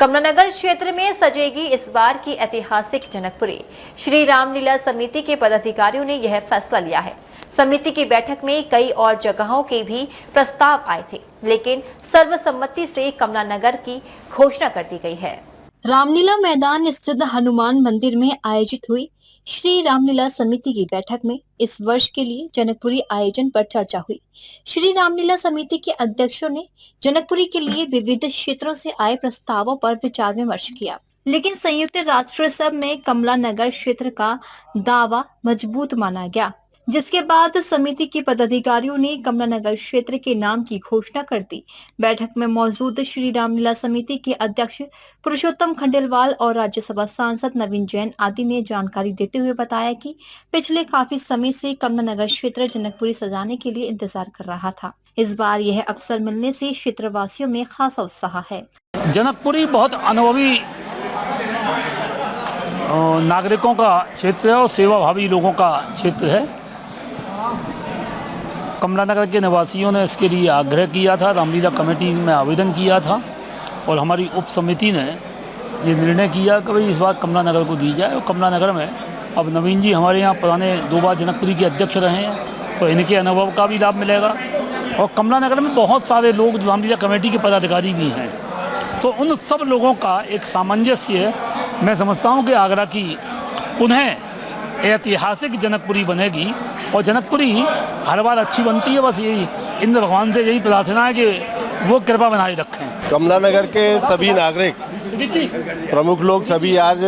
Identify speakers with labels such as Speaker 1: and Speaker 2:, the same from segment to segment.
Speaker 1: कमलानगर क्षेत्र में सजेगी इस बार की ऐतिहासिक जनकपुरी। श्री रामलीला समिति के पदाधिकारियों ने यह फैसला लिया है। समिति की बैठक में कई और जगहों के भी प्रस्ताव आए थे, लेकिन सर्वसम्मति से कमलानगर की घोषणा कर दी गई है। रामलीला मैदान स्थित हनुमान मंदिर में आयोजित हुई श्री रामलीला समिति की बैठक में इस वर्ष के लिए जनकपुरी आयोजन पर चर्चा हुई। श्री रामलीला समिति के अध्यक्षों ने जनकपुरी के लिए विविध क्षेत्रों से आए प्रस्तावों पर विचार विमर्श किया, लेकिन संयुक्त राष्ट्र सभा में कमलानगर क्षेत्र का दावा मजबूत माना गया, जिसके बाद समिति के पदाधिकारियों ने कमलानगर क्षेत्र के नाम की घोषणा कर दी। बैठक में मौजूद श्री रामलीला समिति के अध्यक्ष पुरुषोत्तम खंडेलवाल और राज्यसभा सांसद नवीन जैन आदि ने जानकारी देते हुए बताया कि पिछले काफी समय से कमलानगर क्षेत्र जनकपुरी सजाने के लिए इंतजार कर रहा था। इस बार यह अवसर मिलने से क्षेत्रवासियों में खासा उत्साह है।
Speaker 2: जनकपुरी बहुत अनुभवी नागरिकों का क्षेत्र है और सेवाभावी लोगों का क्षेत्र है। कमलानगर के निवासियों ने इसके लिए आग्रह किया था, रामलीला कमेटी में आवेदन किया था और हमारी उप समिति ने ये निर्णय किया कि भाई इस बार कमलानगर को दी जाए। और कमलानगर में अब नवीन जी हमारे यहाँ पुराने 2 बार जनकपुरी के अध्यक्ष रहे हैं, तो इनके अनुभव का भी लाभ मिलेगा। और कमलानगर में बहुत सारे लोग रामलीला कमेटी के पदाधिकारी भी हैं, तो उन सब लोगों का एक सामंजस्य मैं समझता हूँ कि आगरा की उन्हें ऐतिहासिक जनकपुरी बनेगी। और जनकपुरी हर बार अच्छी बनती है, बस यही इंद्र भगवान से यही प्रार्थना है कि वो कृपा बनाए रखें।
Speaker 3: कमलानगर के सभी नागरिक प्रमुख लोग सभी आज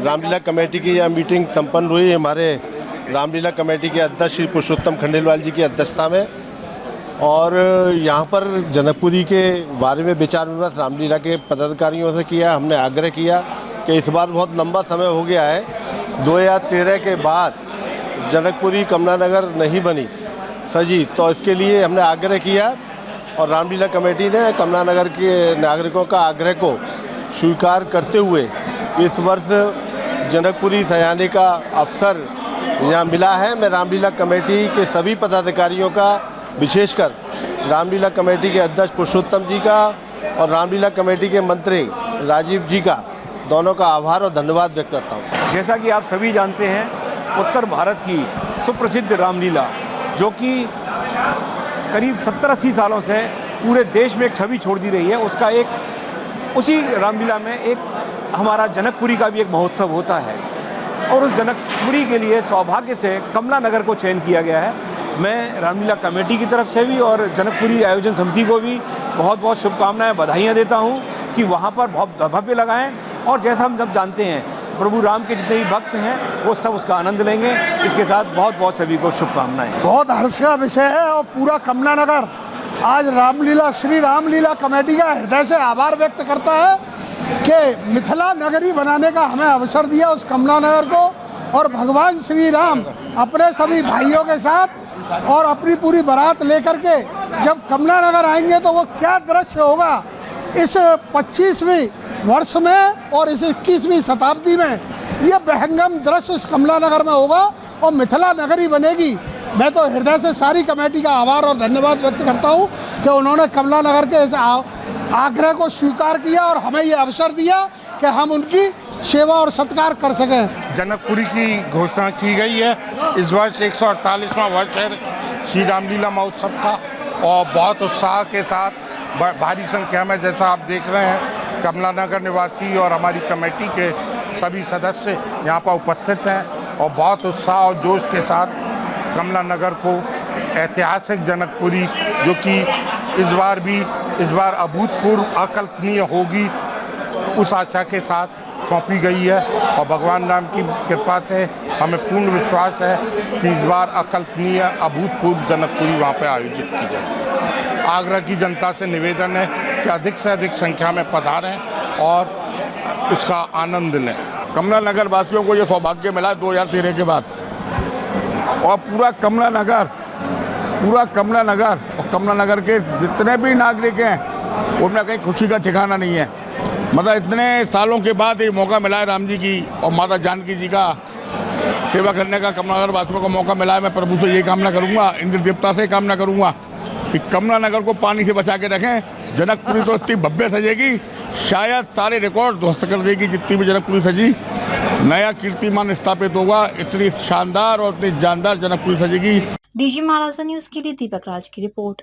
Speaker 3: रामलीला कमेटी की यह मीटिंग संपन्न हुई हमारे रामलीला कमेटी के अध्यक्ष श्री पुरुषोत्तम खंडेलवाल जी की अध्यक्षता में। और यहाँ पर जनकपुरी के बारे में विचार विमर्श रामलीला के पदाधिकारियों से किया। हमने आग्रह किया कि इस बार बहुत लंबा समय हो गया है, 2013 के बाद जनकपुरी कमलानगर नहीं बनी सजी, तो इसके लिए हमने आग्रह किया और रामलीला कमेटी ने कमलानगर के नागरिकों का आग्रह को स्वीकार करते हुए इस वर्ष जनकपुरी सजाने का अवसर यहाँ मिला है। मैं रामलीला कमेटी के सभी पदाधिकारियों का, विशेषकर रामलीला कमेटी के अध्यक्ष पुरुषोत्तम जी का और रामलीला कमेटी के मंत्री राजीव जी का, दोनों का आभार और धन्यवाद व्यक्त करता हूँ।
Speaker 4: जैसा कि आप सभी जानते हैं, उत्तर भारत की सुप्रसिद्ध रामलीला, जो कि करीब 70-80 सालों से पूरे देश में एक छवि छोड़ दी रही है, उसका एक उसी रामलीला में एक हमारा जनकपुरी का भी एक महोत्सव होता है। और उस जनकपुरी के लिए सौभाग्य से कमलानगर को चयन किया गया है। मैं रामलीला कमेटी की तरफ से भी और जनकपुरी आयोजन समिति को भी बहुत बहुत शुभकामनाएं, बधाइयाँ देता हूँ कि वहाँ पर बहुत भव्य लगाएं। और जैसा हम सब जानते हैं, प्रभु राम के जितने भी भक्त हैं वो सब उसका आनंद लेंगे। इसके साथ बहुत बहुत सभी को शुभकामनाएं।
Speaker 5: बहुत हर्ष का विषय है और पूरा कमलानगर आज रामलीला श्री रामलीला कमेटी का हृदय से आभार व्यक्त करता है कि मिथिला नगरी बनाने का हमें अवसर दिया उस कमलानगर को। और भगवान श्री राम अपने सभी भाइयों के साथ और अपनी पूरी बारात लेकर के जब कमलानगर आएंगे तो वो क्या दृश्य होगा इस 25वीं वर्ष में और इस 21वीं शताब्दी में, ये विहंगम दृश्य इस कमलानगर में होगा और मिथिला नगरी बनेगी। मैं तो हृदय से सारी कमेटी का आभार और धन्यवाद व्यक्त करता हूँ कि उन्होंने कमलानगर के इस आग्रह को स्वीकार किया और हमें ये अवसर दिया कि हम उनकी सेवा और सत्कार कर सकें।
Speaker 6: जनकपुरी की घोषणा की गई है। इस वर्ष 148वां वर्ष है श्री रामलीला महोत्सव का और बहुत उत्साह के साथ भारी संख्या में, जैसा आप देख रहे हैं, कमलानगर निवासी और हमारी कमेटी के सभी सदस्य यहाँ पर उपस्थित हैं और बहुत उत्साह और जोश के साथ कमलानगर को ऐतिहासिक जनकपुरी, जो कि इस बार अभूतपूर्व अकल्पनीय होगी, उस आशा के साथ सौंपी गई है। और भगवान राम की कृपा से हमें पूर्ण विश्वास है कि इस बार अकल्पनीय अभूतपूर्व जनकपुरी वहाँ पर आयोजित की जाए। आगरा की जनता से निवेदन है कि अधिक से अधिक संख्या में पधारें और उसका आनंद लें।
Speaker 7: कमलानगर वासियों को ये सौभाग्य मिला 2013 के बाद, और पूरा कमलानगर और कमलानगर के जितने भी नागरिक हैं उनमें कहीं खुशी का ठिकाना नहीं है। मतलब इतने सालों के बाद ये मौका मिला है राम जी की और माता जानकी जी का सेवा करने का कमलानगर वासियों को मौका मिला है। मैं प्रभु से ये कामना करूँगा, इंद्र देवता से कामना करूँगा कि कमलानगर को पानी से बचा के रखें जनकपुरी तो इतनी भव्य सजेगी, शायद सारे रिकॉर्ड ध्वस्त कर देगी जितनी भी जनकपुरी सजी। नया कीर्तिमान स्थापित होगा, इतनी शानदार और इतनी जानदार जनकपुरी सजेगी।
Speaker 8: डीजी महाराजा न्यूज के लिए दीपक राज की रिपोर्ट।